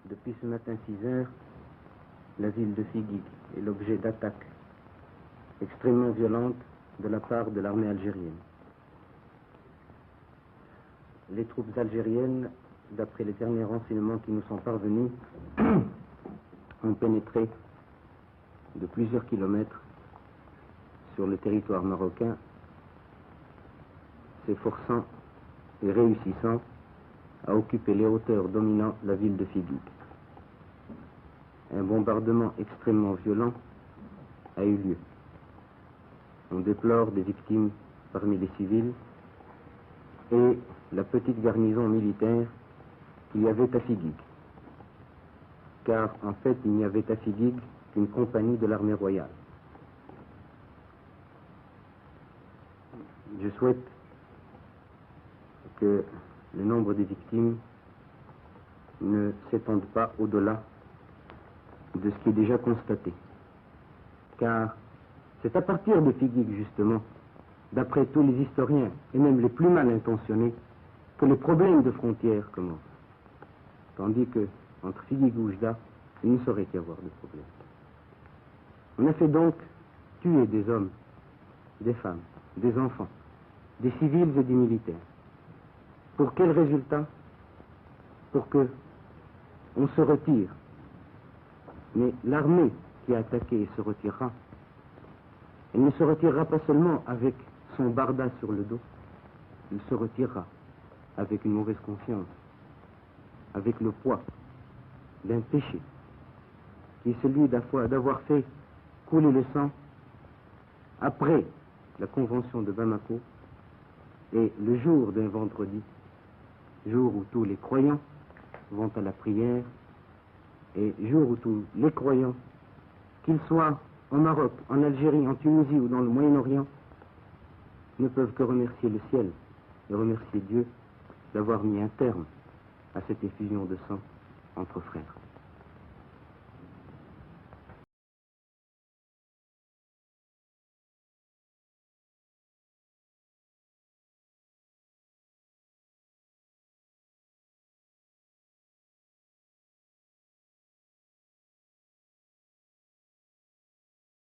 Depuis ce matin 6 heures, la ville de Figuig est l'objet d'attaques extrêmement violentes de la part de l'armée algérienne. Les troupes algériennes, d'après les derniers renseignements qui nous sont parvenus, ont pénétré de plusieurs kilomètres sur le territoire marocain, s'efforçant et réussissant à occuper les hauteurs dominant la ville de Figuig. Un bombardement extrêmement violent a eu lieu. On déplore des victimes parmi les civils et la petite garnison militaire qu'il y avait à Figuig. Car en fait, il n'y avait à Figuig qu'une compagnie de l'armée royale. Je souhaite que le nombre des victimes ne s'étende pas au-delà de ce qui est déjà constaté. Car c'est à partir de Figuig, justement, d'après tous les historiens, et même les plus mal intentionnés, que les problèmes de frontières commencent. Tandis que, entre Figuig et Oujda, il ne saurait y avoir de problème. On a fait donc tuer des hommes, des femmes, des enfants, des civils et des militaires. Pour quel résultat? Pour que on se retire. Mais l'armée qui a attaqué se retirera. Elle ne se retirera pas seulement avec son barda sur le dos, il se retirera avec une mauvaise conscience, avec le poids d'un péché, qui est celui d'avoir fait couler le sang après la convention de Bamako et le jour d'un vendredi, jour où tous les croyants vont à la prière et jour où tous les croyants, qu'ils soient en Maroc, en Algérie, en Tunisie ou dans le Moyen-Orient, ne peuvent que remercier le ciel et remercier Dieu d'avoir mis un terme à cette effusion de sang entre frères.